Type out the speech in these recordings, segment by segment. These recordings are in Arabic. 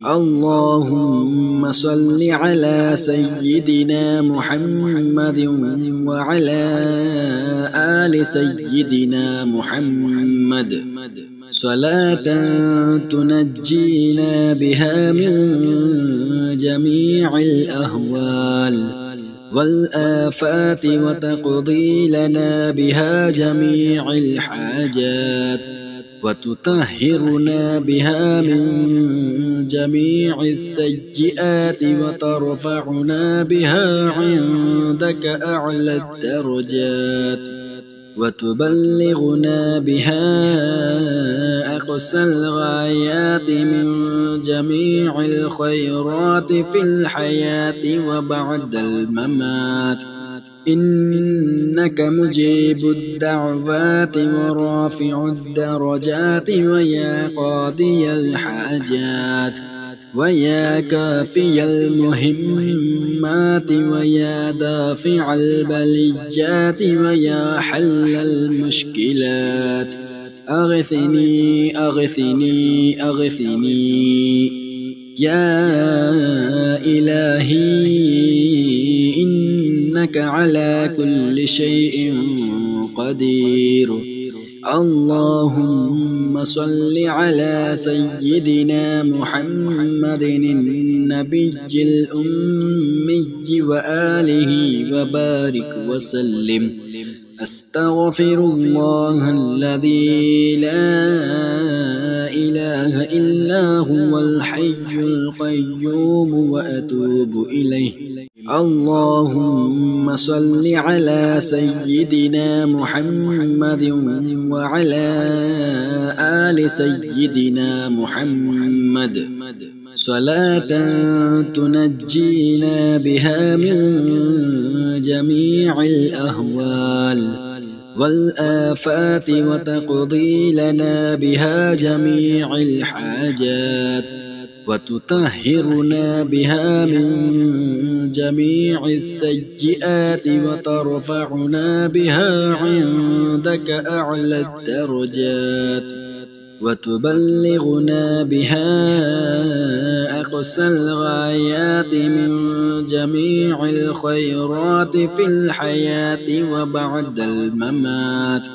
اللهم صل على سيدنا محمد وعلى آل سيدنا محمد صلاة تنجينا بها من جميع الأهوال والآفات وتقضي لنا بها جميع الحاجات وتطهرنا بها من جميع السيئات وترفعنا بها عندك أعلى الدرجات وتبلغنا بها أقصى الغايات من جميع الخيرات في الحياة وبعد الممات إنك مجيب الدعوات ورافع الدرجات ويا قاضي الحاجات ويا كافي المهمات ويا دافع البليات ويا حل المشكلات أغثني أغثني أغثني يا إلهي إنك على كل شيء قدير. اللهم صل على سيدنا محمد النبي الأمي وآله وبارك وسلم. أستغفر الله الذي لا إله إلا هو الحي القيوم وأتوب إليه. اللهم صل على سيدنا محمد وعلى آل سيدنا محمد صلاة تنجينا بها من جميع الأهوال والآفات وتقضي لنا بها جميع الحاجات وتطهرنا بها من جميع السيئات وترفعنا بها عندك أعلى الدرجات وتبلغنا بها أقصى الغايات من جميع الخيرات في الحياة وبعد الممات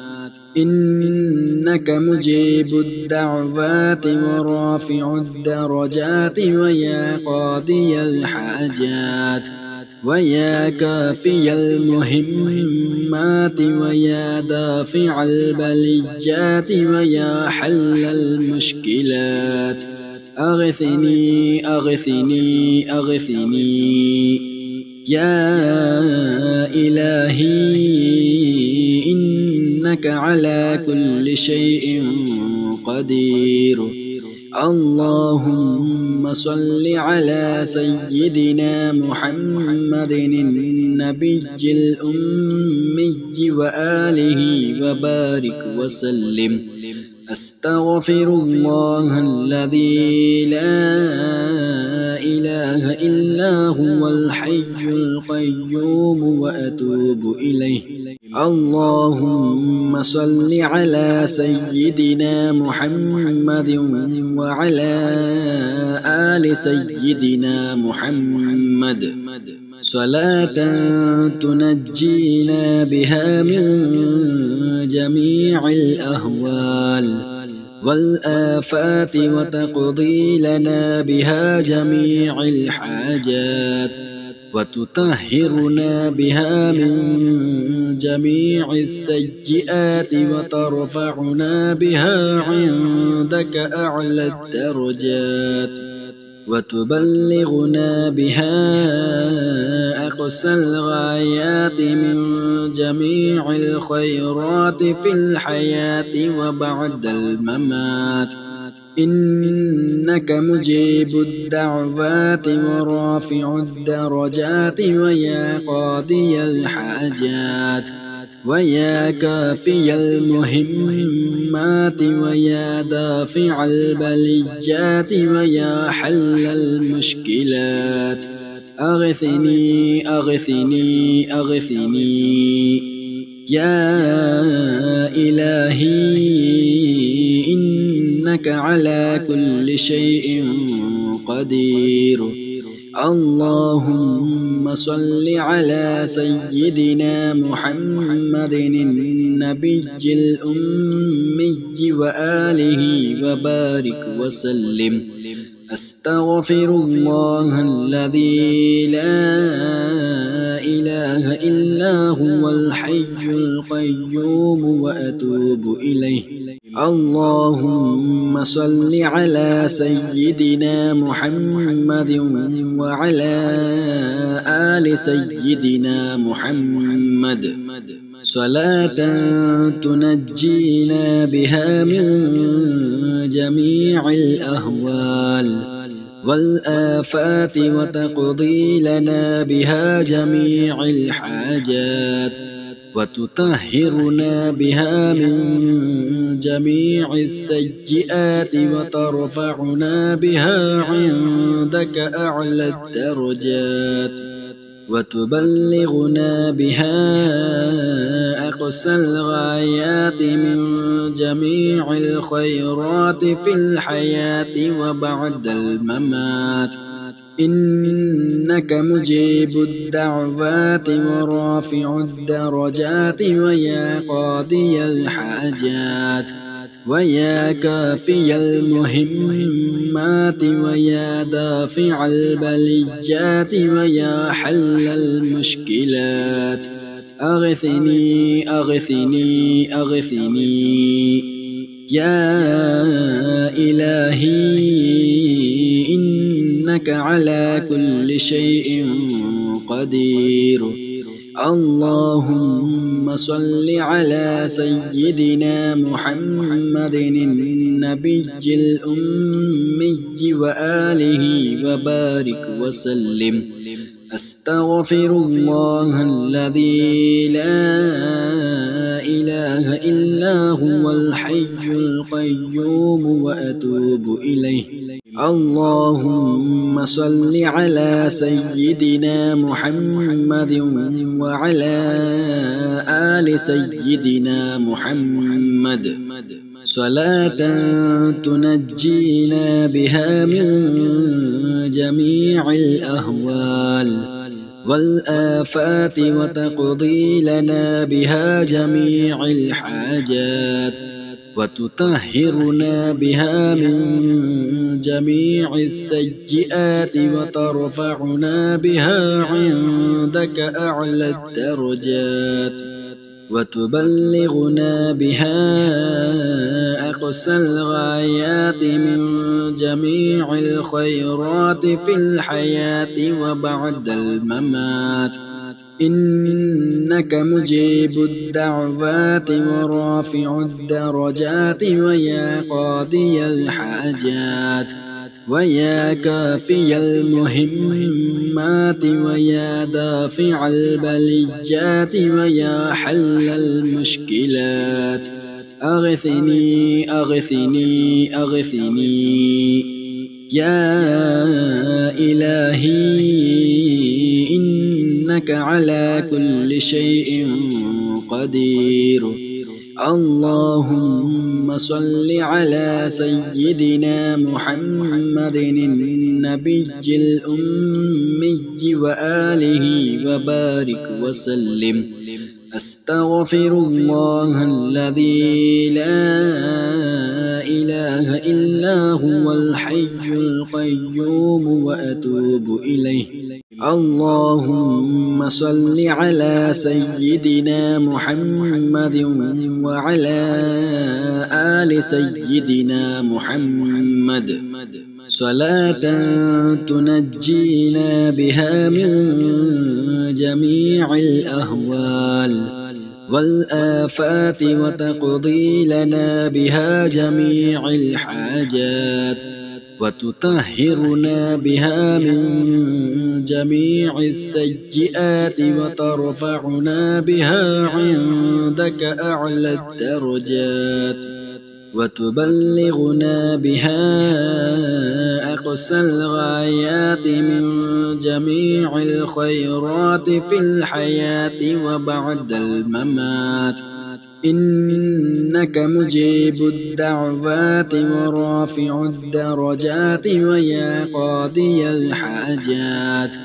إنك مجيب الدعوات ورافع الدرجات ويا قاضي الحاجات ويا كافي المهمات ويا دافع البليات ويا حل المشكلات أغثني أغثني أغثني يا إلهي إنك على كل شيء قدير. اللهم صل على سيدنا محمد النبي الأمي وآله وبارك وسلم. أستغفر الله الذي لا إله إلا هو الحي القيوم وأتوب إليه. اللهم صل على سيدنا محمد وعلى آل سيدنا محمد صلاة تنجينا بها من جميع الأهوال والآفات وتقضي لنا بها جميع الحاجات وتطهرنا بها من جميع السيئات وترفعنا بها عندك أعلى الدرجات وتبلغنا بها أقصى الغايات من جميع الخيرات في الحياة وبعد الممات إنك مجيب الدعوات ورافع الدرجات ويا قاضي الحاجات ويا كافي المهمات ويا دافع البليات ويا حل المشكلات أغثني أغثني أغثني يا إلهي إنك على كل شيء قدير. اللهم صل على سيدنا محمد النبي الأمي وآله وبارك وسلم. أستغفر الله الذي لا إله إلا هو الحي القيوم وأتوب إليه. اللهم صل على سيدنا محمد وعلى آل سيدنا محمد صلاة تنجينا بها من جميع الأهوال والآفات وتقضي لنا بها جميع الحاجات وتطهرنا بها من جميع السيئات وترفعنا بها عندك أعلى الدرجات وتبلغنا بها أقصى الغايات من جميع الخيرات في الحياة وبعد الممات. إنك مجيب الدعوات ورافع الدرجات ويا قاضي الحاجات ويا كافي المهمات ويا دافع البليات ويا حل المشكلات. أغثني أغثني أغثني يا إلهي إنك على كل شيء قدير. اللهم صل على سيدنا محمد النبي الأمي وآله وبارك وسلم. أستغفر الله الذي لا إله إلا هو الحي القيوم وأتوب إليه. اللهم صل على سيدنا محمد وعلى آل سيدنا محمد صلاة تنجينا بها من جميع الأهوال والآفات وتقضي لنا بها جميع الحاجات وتطهرنا بها من جميع السيئات وترفعنا بها عندك أعلى الدرجات وتبلغنا بها أقصى الغايات من جميع الخيرات في الحياة وبعد الممات. إنك مجيب الدعوات ورافع الدرجات ويا قاضي الحاجات ويا كافي المهمات ويا دافع البليات ويا حل المشكلات. أغثني أغثني أغثني يا إلهي إنك على كل شيء قدير. اللهم صل على سيدنا محمد النبي الأمي وآله وبارك وسلم. أستغفر الله الذي لا إله إلا هو الحي القيوم وأتوب إليه. اللهم صل على سيدنا محمد وعلى آل سيدنا محمد صلاة تنجينا بها من جميع الأهوال والآفات وتقضي لنا بها جميع الحاجات وتطهرنا بها من جميع السيئات وترفعنا بها عندك أعلى الدرجات وتبلغنا بها أقصى الغايات من جميع الخيرات في الحياة وبعد الممات. إنك مجيب الدعوات ورافع الدرجات ويا قاضي الحاجات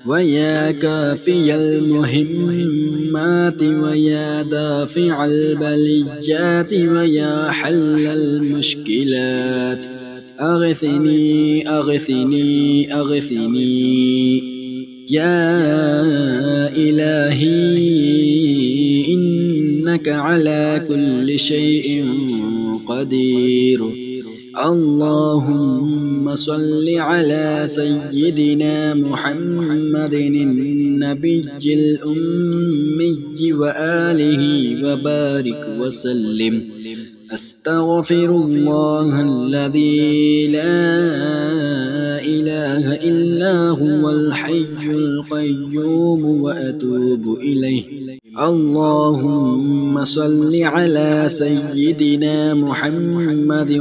ويا كافي المهمات ويا دافع البليات ويا حل المشكلات أغثني أغثني أغثني يا إلهي إنك على كل شيء قدير. اللهم صل على سيدنا محمد النبي الأمي وآله وبارك وسلم. أستغفر الله الذي لا إله إلا هو الحي القيوم وأتوب إليه. اللهم صل على سيدنا محمد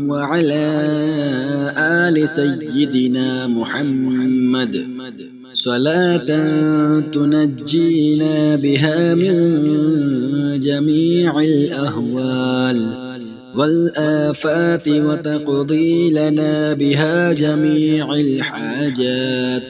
وعلى آل سيدنا محمد صلاة تنجينا بها من جميع الأهوال والآفات وتقضي لنا بها جميع الحاجات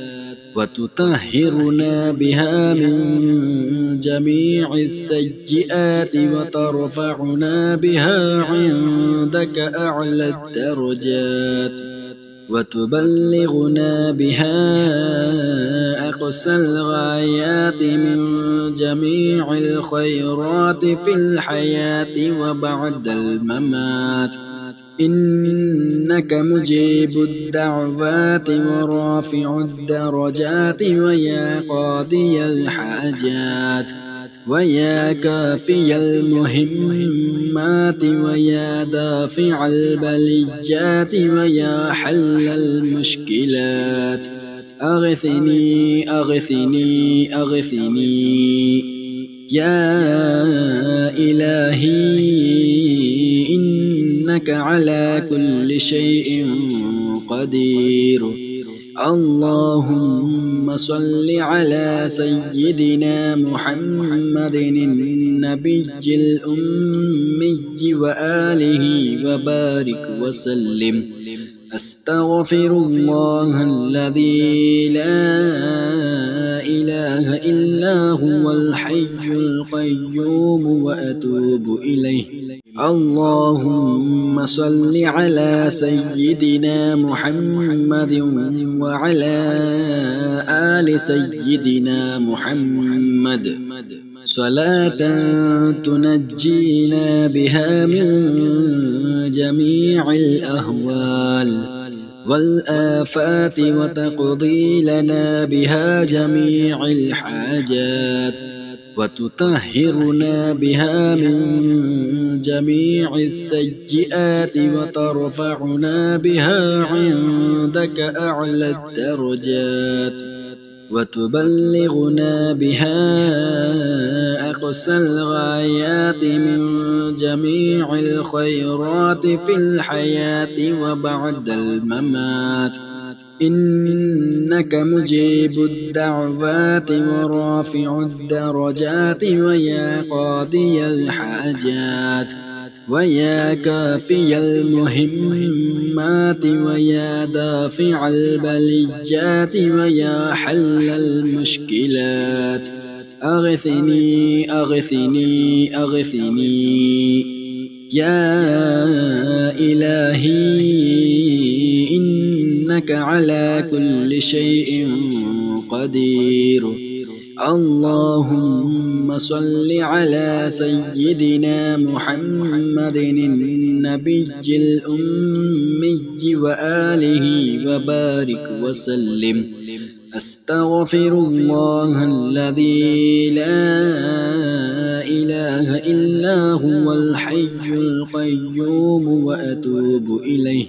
وتطهرنا بها من جميع السيئات وترفعنا بها عندك أعلى الدرجات وتبلغنا بها أقصى الغايات من جميع الخيرات في الحياة وبعد الممات. إنك مجيب الدعوات ورافع الدرجات ويا قاضي الحاجات ويا كافي المهمات ويا دافع البليات ويا حل المشكلات أغثني أغثني أغثني يا إلهي إنك على كل شيء قدير. اللهم صل على سيدنا محمد النبي الأمي وآله وبارك وسلم. أستغفر الله الذي لا إله إلا هو الحي القيوم وأتوب إليه. اللهم صل على سيدنا محمد وعلى آل سيدنا محمد صلاة تنجينا بها من جميع الأهوال والآفات وتقضي لنا بها جميع الحاجات وتطهرنا بها من جميع السيئات وترفعنا بها عندك أعلى الدرجات وتبلغنا بها أقصى الغايات من جميع الخيرات في الحياة وبعد الممات. إنك مجيب الدعوات ورافع الدرجات ويا قاضي الحاجات ويا كافي المهمات ويا دافع البليات ويا حل المشكلات أغثني أغثني أغثني يا إلهي إنك على كل شيء قدير. اللهم صل على سيدنا محمد النبي الأمي وآله وبارك وسلم. أستغفر الله الذي لا إله إلا هو الحي القيوم وأتوب إليه.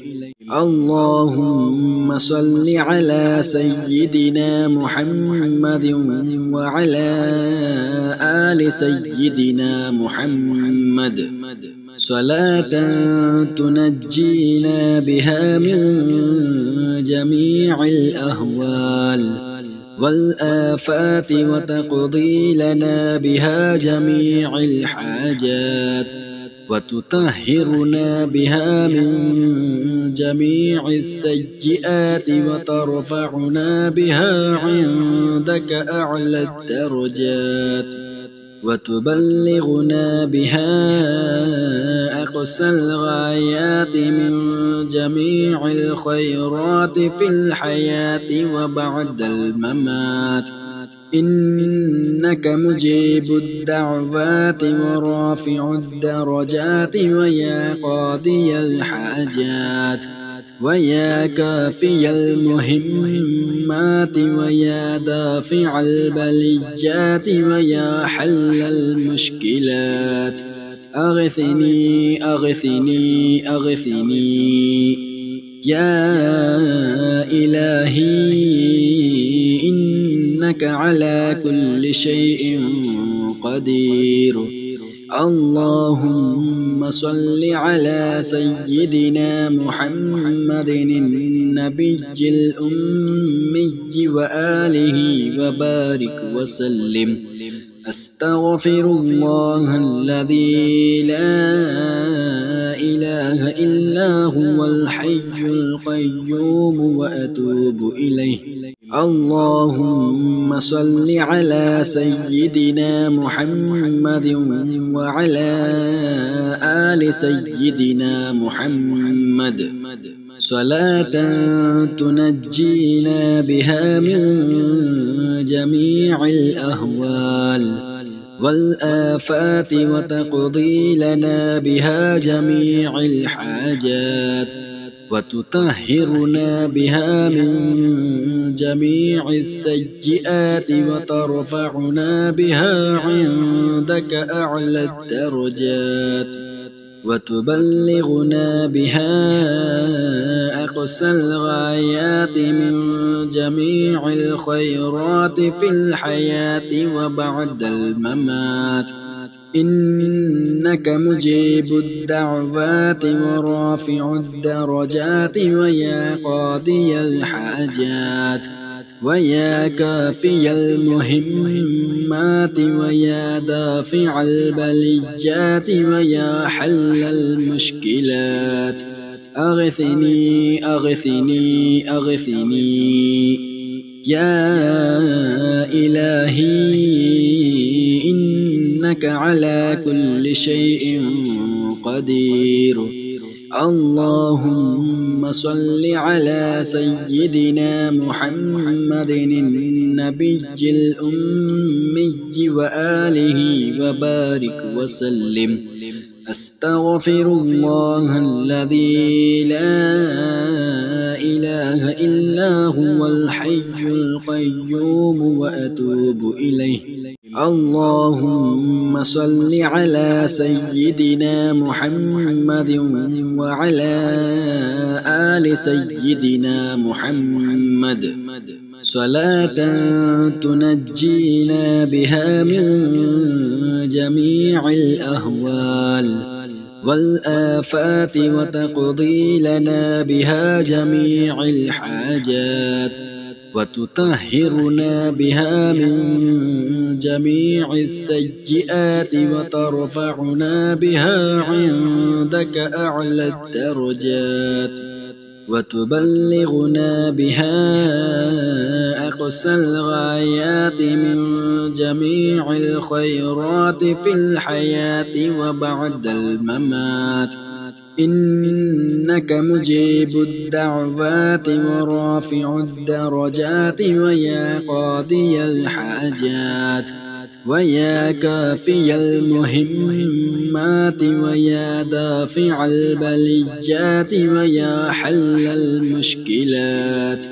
اللهم صل على سيدنا محمد وعلى آل سيدنا محمد صلاة تنجينا بها من جميع الأهوال والآفات وتقضي لنا بها جميع الحاجات وتطهرنا بها من جميع السيئات وترفعنا بها عندك أعلى الدرجات وتبلغنا بها أقصى الغايات من جميع الخيرات في الحياة وبعد الممات إنك مجيب الدعوات ورافع الدرجات ويا قاضي الحاجات ويا كافي المهمات ويا دافع البليات ويا حل المشكلات أغثني أغثني أغثني يا إلهي إنك على كل شيء قدير اللهم صل على سيدنا محمد النبي الأمي وآله وبارك وسلم أستغفر الله الذي لا إله إلا هو الحي القيوم وأتوب إليه اللهم صل على سيدنا محمد وعلى آل سيدنا محمد صلاة تنجينا بها من جميع الأهوال والآفات وتقضي لنا بها جميع الحاجات وتطهرنا بها من جميع السيئات وترفعنا بها عندك أعلى الدرجات وتبلغنا بها أقصى الغايات من جميع الخيرات في الحياة وبعد الممات إنك مجيب الدعوات ورافع الدرجات ويا قاضي الحاجات ويا كافي المهمات ويا دافع البليات ويا حل المشكلات أغثني أغثني أغثني يا إلهي إنك على كل شيء قدير اللهم صل على سيدنا محمد النبي الأمي وآله وبارك وسلم أستغفر الله الذي لا إله إلا هو الحي القيوم وأتوب إليه اللهم صل على سيدنا محمد وعلى آل سيدنا محمد صلاة تنجينا بها من جميع الأهوال والآفات وتقضي لنا بها جميع الحاجات وتطهرنا بها من جميع السيئات وترفعنا بها عندك أعلى الدرجات وتبلغنا بها أقصى الغايات من جميع الخيرات في الحياة وبعد الممات إنك مجيب الدعوات ورافع الدرجات ويا قاضي الحاجات ويا كافي المهمات ويا دافع البليات ويا حل المشكلات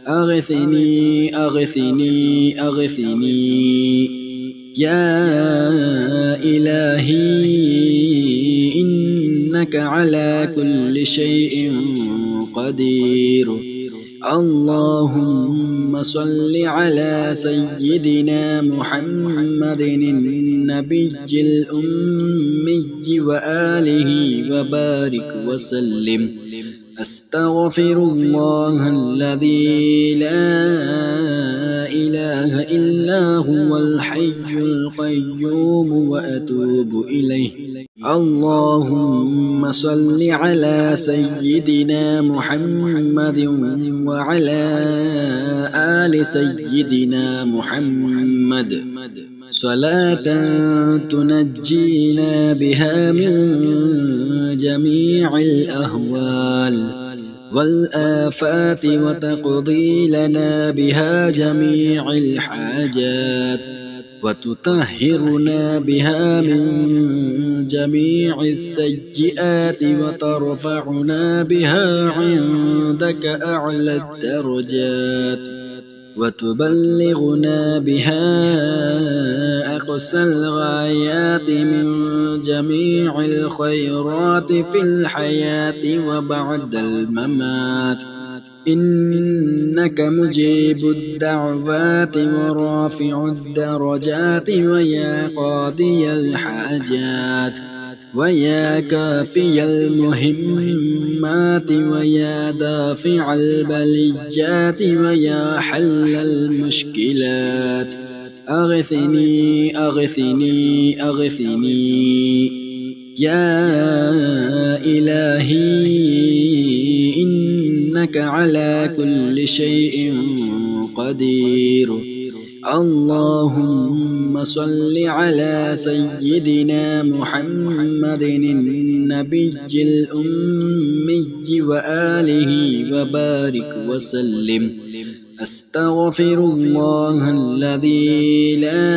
أغثني أغثني أغثني يا إلهي إنك على كل شيء قدير اللهم صل على سيدنا محمد النبي الأمي وآله وبارك وسلم أستغفر الله الذي لا إله إلا هو الحي القيوم وأتوب إليه. اللهم صل على سيدنا محمد وعلى آل سيدنا محمد صلاة تنجينا بها من جميع الأهوال والآفات وتقضي لنا بها جميع الحاجات وتطهرنا بها من جميع السيئات وترفعنا بها عندك أعلى الدرجات وتبلغنا بها أقصى الغايات من جميع الخيرات في الحياة وبعد الممات. إنك مجيب الدعوات ورافع الدرجات ويا قاضي الحاجات ويا كافي المهمات ويا دافع البليات ويا حل المشكلات. أغثني أغثني أغثني يا إلهي إنك على كل شيء قدير. اللهم صل على سيدنا محمد النبي الأمي وآله وبارك وسلم. أستغفر الله الذي لا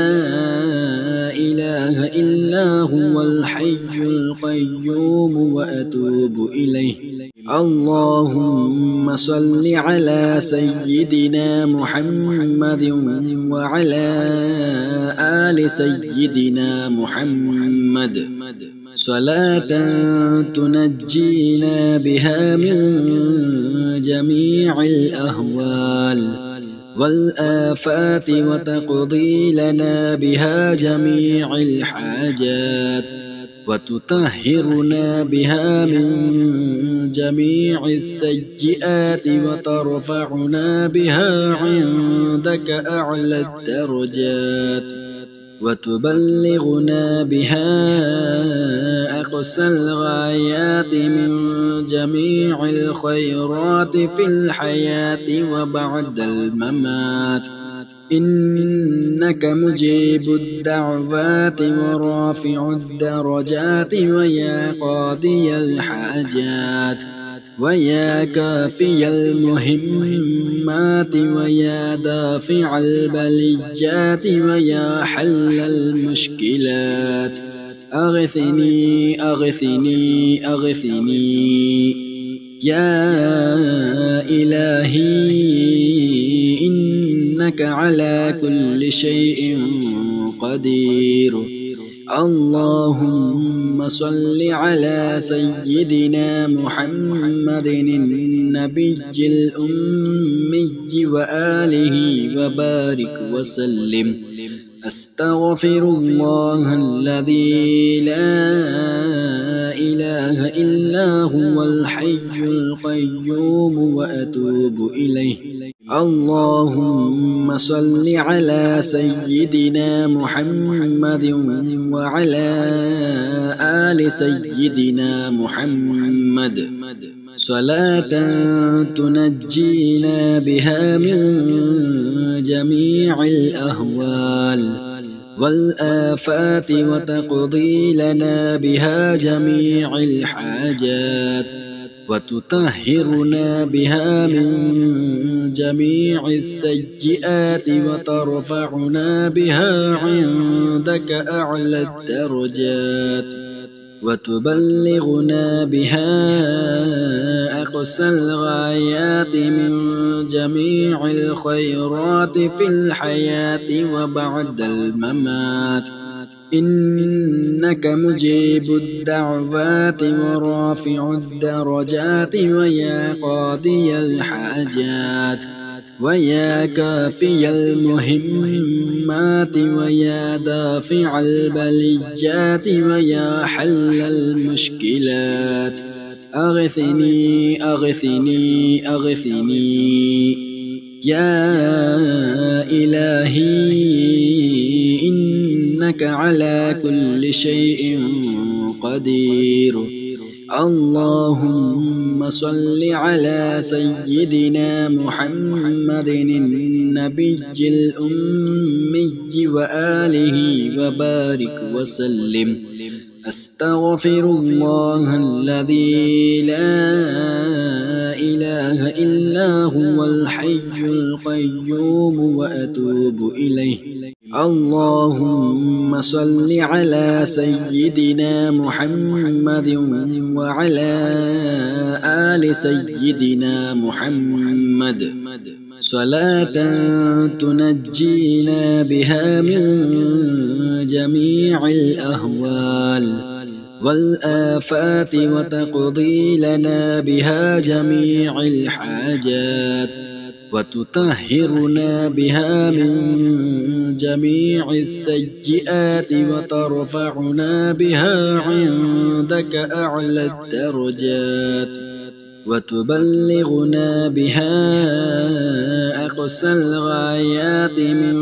إله إلا هو الحي القيوم وأتوب إليه. اللهم صل على سيدنا محمد وعلى آل سيدنا محمد صلاة تنجينا بها من جميع الأهوال والآفات وتقضي لنا بها جميع الحاجات وتطهرنا بها من جميع السيئات وترفعنا بها عندك أعلى الدرجات وتبلغنا بها أقصى الغايات من جميع الخيرات في الحياة وبعد الممات. إنك مجيب الدعوات ورافع الدرجات ويا قاضي الحاجات ويا كافي المهمات ويا دافع البليات ويا حل المشكلات. أغثني أغثني أغثني يا إلهي إنك على كل شيء قدير. اللهم صل على سيدنا محمد النبي الأمي وآله وبارك وسلم. أستغفر الله الذي لا إله إلا هو الحي القيوم وأتوب إليه. اللهم صل على سيدنا محمد وعلى آل سيدنا محمد صلاة تنجينا بها من جميع الأهوال والآفات وتقضي لنا بها جميع الحاجات وتطهرنا بها من جميع السيئات وترفعنا بها عندك أعلى الدرجات وتبلغنا بها أقصى الغايات من جميع الخيرات في الحياة وبعد الممات. إنك مجيب الدعوات ورافع الدرجات ويا قاضي الحاجات ويا كافي المهمات ويا دافع البليات ويا حل المشكلات. أغثني أغثني أغثني يا إلهي إنك على كل شيء قدير. اللهم صل على سيدنا محمد النبي الأمي وآله وبارك وسلم. أستغفر الله الذي لا إله إلا هو الحي القيوم وأتوب إليه. اللهم صل على سيدنا محمد وعلى آل سيدنا محمد صلاة تنجينا بها من جميع الأهوال والآفات وتقضي لنا بها جميع الحاجات وتطهرنا بها من جميع السيئات وترفعنا بها عندك أعلى الدرجات وتبلغنا بها أقصى الغايات من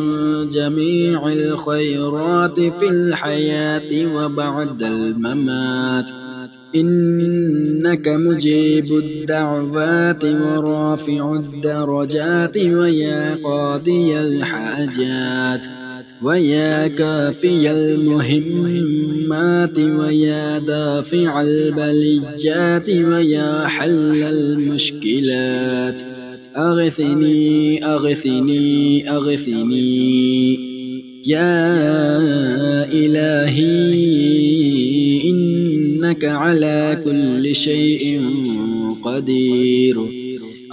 جميع الخيرات في الحياة وبعد الممات. إنك مجيب الدعوات ورافع الدرجات ويا قاضي الحاجات ويا كافي المهمات ويا دافع البليات ويا حل المشكلات. أغثني أغثني أغثني يا إلهي إنك على كل شيء قدير.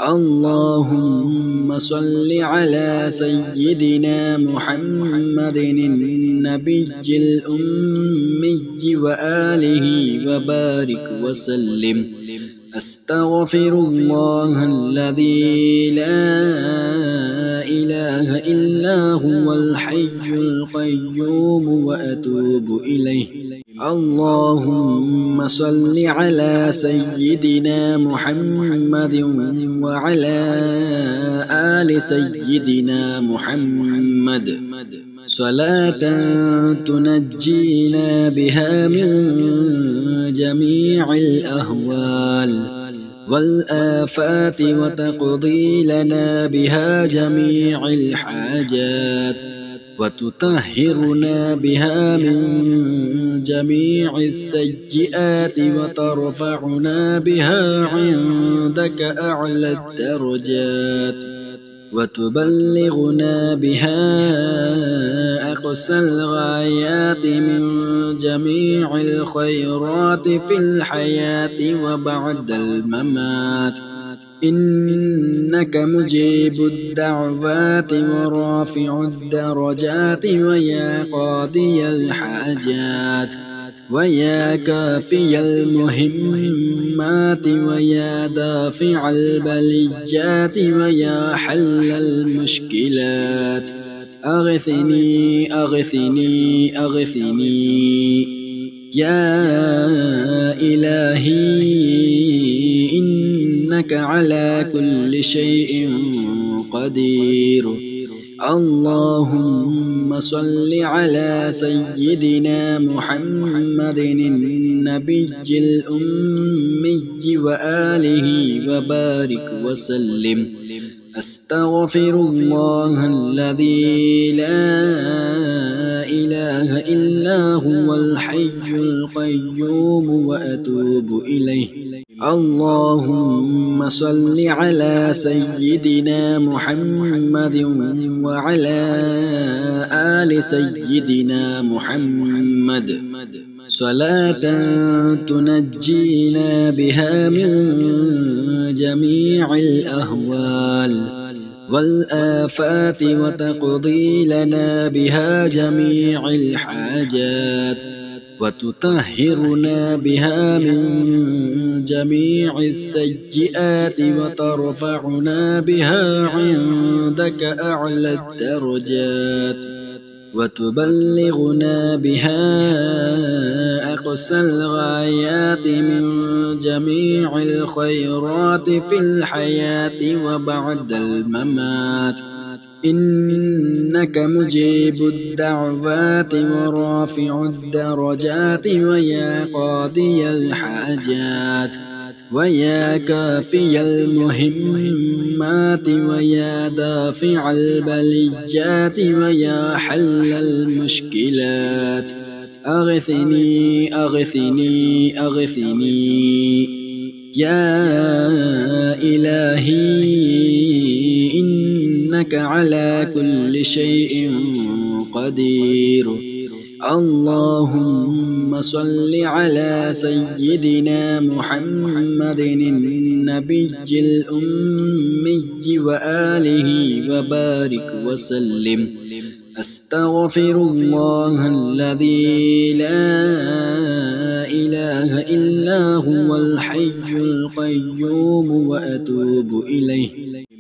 اللهم صل على سيدنا محمد النبي الأمي وآله وبارك وسلم. أستغفر الله الذي لا إله إلا هو الحي القيوم وأتوب إليه. اللهم صل على سيدنا محمد وعلى آل سيدنا محمد صلاة تنجينا بها من جميع الأهوال والآفات وتقضي لنا بها جميع الحاجات وتطهرنا بها من جميع السيئات وترفعنا بها عندك أعلى الدرجات وتبلغنا بها أقصى الغايات من جميع الخيرات في الحياة وبعد الممات. إنك مجيب الدعوات ورافع الدرجات ويا قاضي الحاجات ويا كافي المهمات ويا دافع البليات ويا حل المشكلات. أغثني أغثني أغثني يا إلهي إنك على كل شيء قدير. اللهم صل على سيدنا محمد النبي الأمي وآله وبارك وسلم. أستغفر الله الذي لا إله إلا هو الحي القيوم وأتوب إليه. اللهم صل على سيدنا محمد وعلى آل سيدنا محمد صلاة تنجينا بها من جميع الأهوال والآفات وتقضي لنا بها جميع الحاجات وتطهرنا بها من جميع السيئات وترفعنا بها عندك أعلى الدرجات وتبلغنا بها أقصى الغايات من جميع الخيرات في الحياة وبعد الممات. إنك مجيب الدعوات ورافع الدرجات ويا قاضي الحاجات ويا كافي المهمات ويا دافع البليات ويا حل المشكلات. أغثني أغثني أغثني يا إلهي إنك على كل شيء قدير. اللهم صل على سيدنا محمد النبي الأمي وآله وبارك وسلم. أستغفر الله الذي لا إله إلا هو الحي القيوم وأتوب إليه.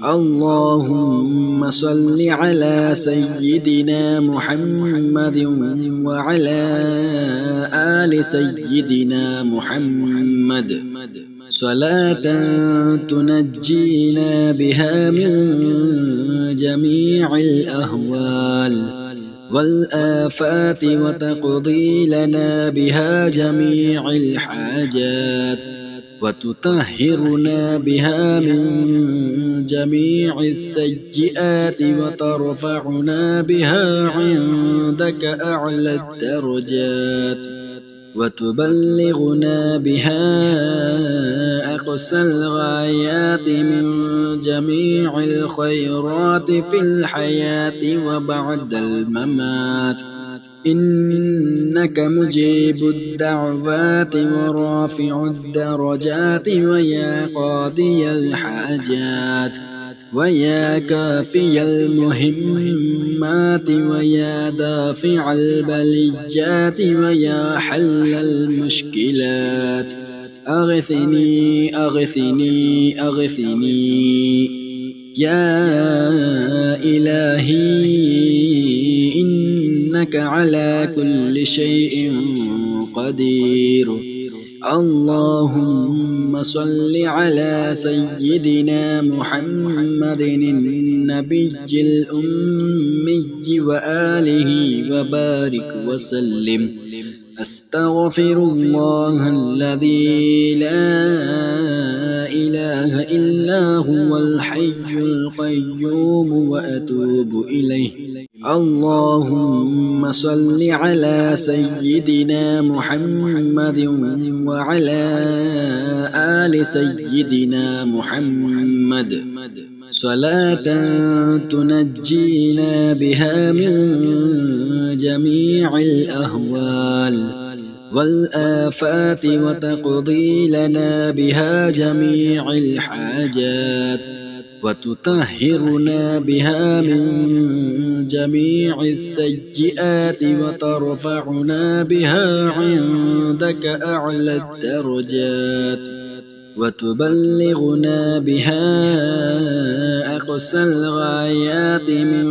اللهم صل على سيدنا محمد وعلى آل سيدنا محمد صلاة تنجينا بها من جميع الأهوال والآفات وتقضي لنا بها جميع الحاجات وتطهرنا بها من جميع السيئات وترفعنا بها عندك أعلى الدرجات وتبلغنا بها أقصى الغايات من جميع الخيرات في الحياة وبعد الممات. إنك مجيب الدعوات ورافع الدرجات ويا قاضي الحاجات ويا كافي المهمات ويا دافع البليات ويا حل المشكلات. أغثني أغثني أغثني يا إلهي إنك على كل شيء قدير. اللهم صل على سيدنا محمد النبي الأمي وآله وبارك وسلم. أستغفر الله الذي لا إله إلا هو الحي القيوم وأتوب إليه. اللهم صل على سيدنا محمد وعلى آل سيدنا محمد صلاة تنجينا بها من جميع الأهوال والآفات وتقضي لنا بها جميع الحاجات وتطهرنا بها من جميع السيئات وترفعنا بها عندك أعلى الدرجات وتبلغنا بها أقصى الغايات من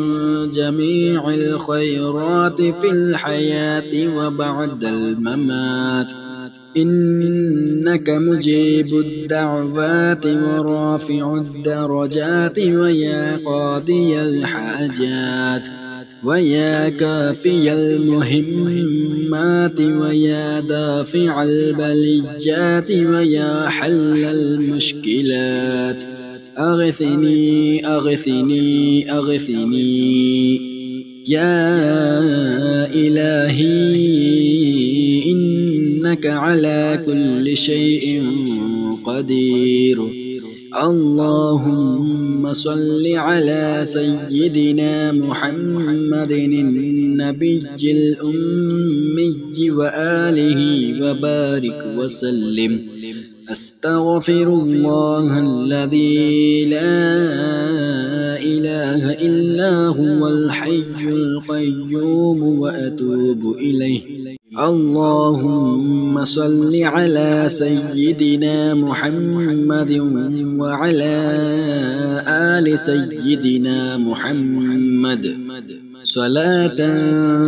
جميع الخيرات في الحياة وبعد الممات. إنك مجيب الدعوات ورافع الدرجات ويا قاضي الحاجات ويا كافي المهمات ويا دافع البليات ويا حل المشكلات. أغثني أغثني أغثني يا إلهي إنك على كل شيء قدير. اللهم صل على سيدنا محمد النبي الأمي وآله وبارك وسلم. أستغفر الله الذي لا إله إلا هو الحي القيوم وأتوب إليه. اللهم صل على سيدنا محمد وعلى آل سيدنا محمد صلاة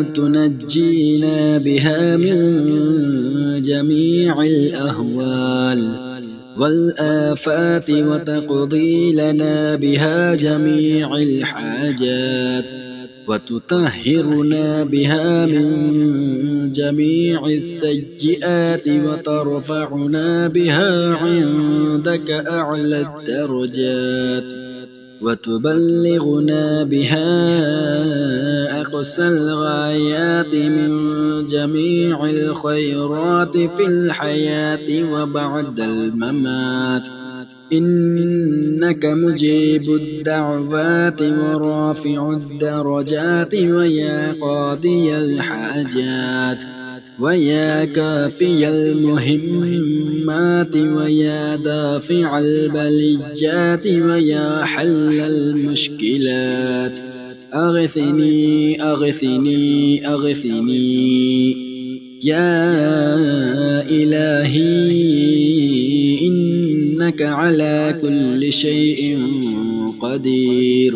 تنجينا بها من جميع الأهوال والآفات وتقضي لنا بها جميع الحاجات وتطهرنا بها من جميع السيئات وترفعنا بها عندك أعلى الدرجات وتبلغنا بها أقصى الغايات من جميع الخيرات في الحياة وبعد الممات إنك مجيب الدعوات ورافع الدرجات ويا قاضي الحاجات ويا كافي المهمات ويا دافع البليات ويا حل المشكلات أغثني أغثني أغثني يا إلهي إنك على كل شيء قدير.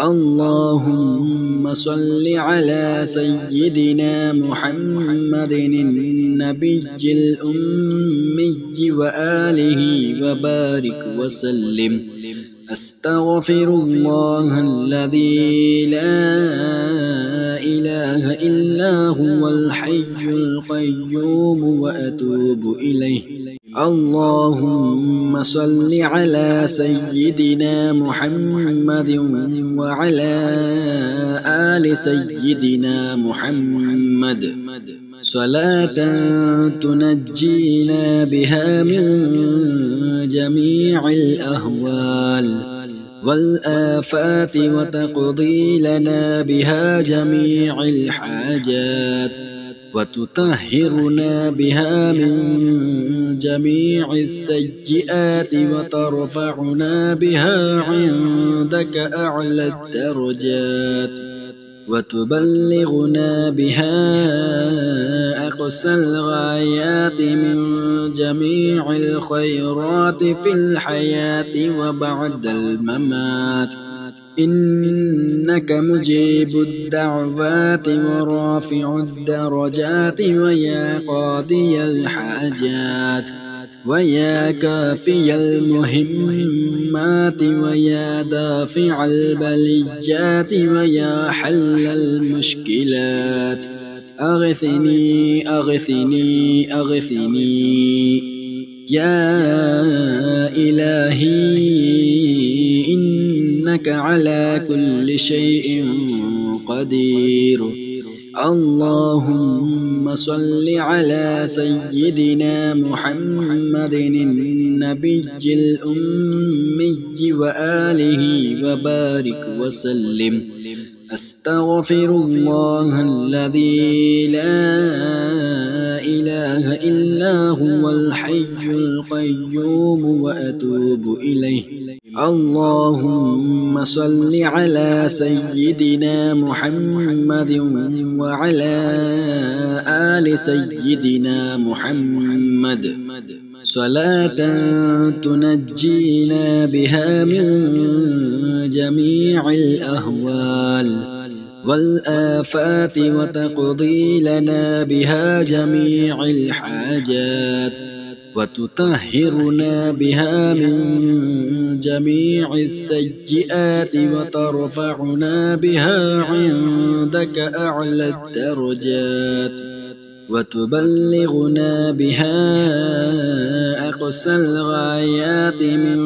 اللهم صل على سيدنا محمد النبي الأمي وآله وبارك وسلم. أستغفر الله الذي لا إله إلا هو الحي القيوم وأتوب إليه. اللهم صل على سيدنا محمد وعلى آل سيدنا محمد صلاة تنجينا بها من جميع الأهوال والآفات وتقضي لنا بها جميع الحاجات وتطهرنا بها من جميع السيئات وترفعنا بها عندك أعلى الدرجات وتبلغنا بها أقصى الغايات من جميع الخيرات في الحياة وبعد الممات إنك مجيب الدعوات ورافع الدرجات ويا قاضي الحاجات ويا كافي المهمات ويا دافع البليات ويا حل المشكلات أغثني أغثني أغثني يا إلهي إنك على كل شيء قدير. اللهم صل على سيدنا محمد النبي الأمي وآله وبارك وسلم. أستغفر الله الذي لا إله إلا هو الحي القيوم وأتوب إليه. اللهم صل على سيدنا محمد وعلى آل سيدنا محمد صلاة تنجينا بها من جميع الأهوال والآفات وتقضي لنا بها جميع الحاجات وتطهرنا بها من جميع السيئات وترفعنا بها عندك أعلى الدرجات وتبلغنا بها أقصى الغايات من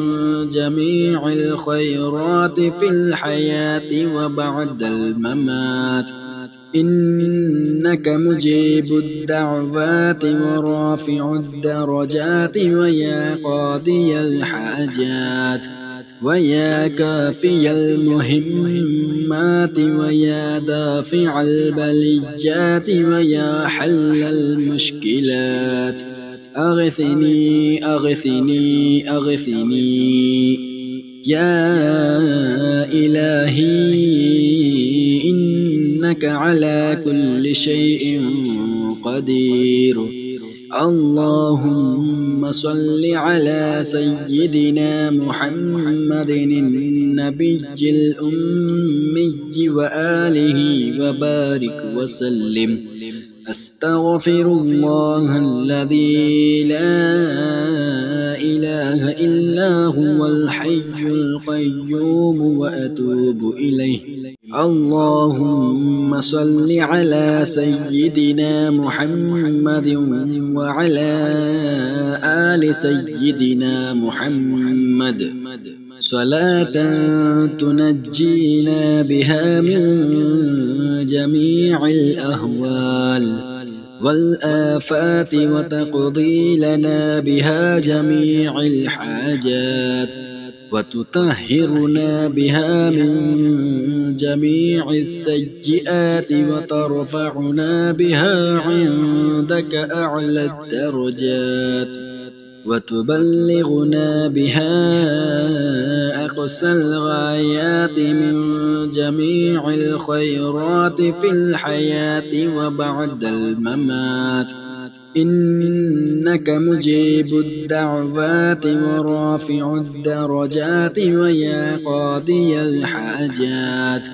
جميع الخيرات في الحياة وبعد الممات إنك مجيب الدعوات ورافع الدرجات ويا قاضي الحاجات ويا كافي المهمات ويا دافع البليات ويا حل المشكلات أغثني أغثني أغثني يا إلهي إنك على كل شيء قدير. اللهم صل على سيدنا محمد النبي الأمي وآله وبارك وسلم. أستغفر الله الذي لا إله إلا هو الحي القيوم وأتوب إليه. اللهم صل على سيدنا محمد وعلى آل سيدنا محمد صلاة تنجينا بها من جميع الأهوال والآفات وتقضي لنا بها جميع الحاجات وتطهرنا بها من جميع السيئات وترفعنا بها عندك أعلى الدرجات وتبلغنا بها أقصى الغايات من جميع الخيرات في الحياة وبعد الممات. إنك مجيب الدعوات ورافع الدرجات ويا قاضي الحاجات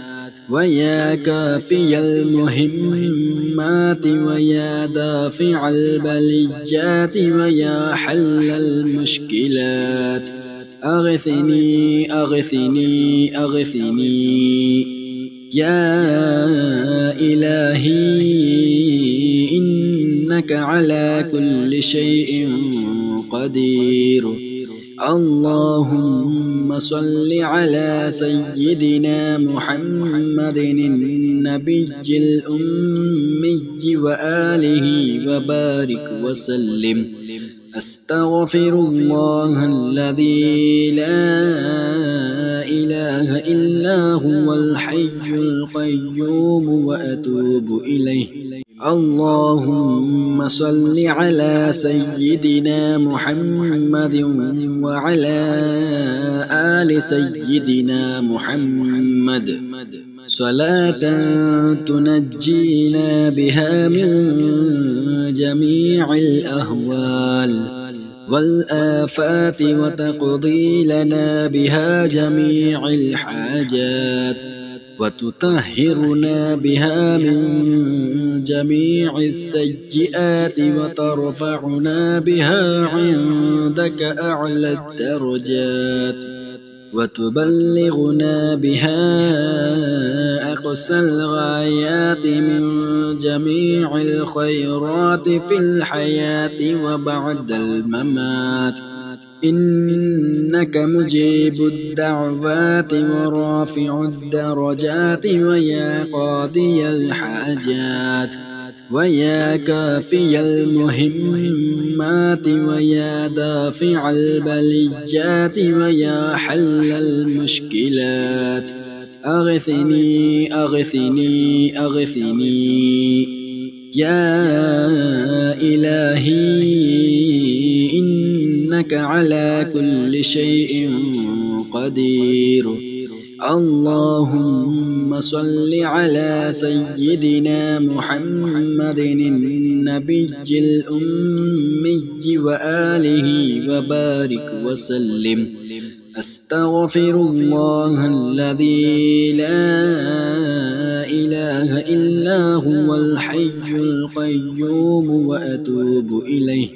ويا كافي المهمات ويا دافع البليات ويا حل المشكلات. أغثني أغثني أغثني يا إلهي إنك على كل شيء قدير. اللهم صل على سيدنا محمد النبي الأمي وآله وبارك وسلم. أستغفر الله الذي لا إله إلا هو الحي القيوم وأتوب إليه. اللهم صل على سيدنا محمد وعلى آل سيدنا محمد صلاة تنجينا بها من جميع الأهوال والآفات وتقضي لنا بها جميع الحاجات وتطهرنا بها من جميع السيئات وترفعنا بها عندك أعلى الدرجات وتبلغنا بها أقصى الغايات من جميع الخيرات في الحياة وبعد الممات. إنك مجيب الدعوات ورافع الدرجات ويا قاضي الحاجات ويا كافي المهمات ويا دافع البليات ويا حل المشكلات. أغثني أغثني أغثني يا إلهي إنك على كل شيء قدير. اللهم صل على سيدنا محمد النبي الأمي وآله وبارك وسلم. أستغفر الله الذي لا إله إلا هو الحي القيوم وأتوب إليه.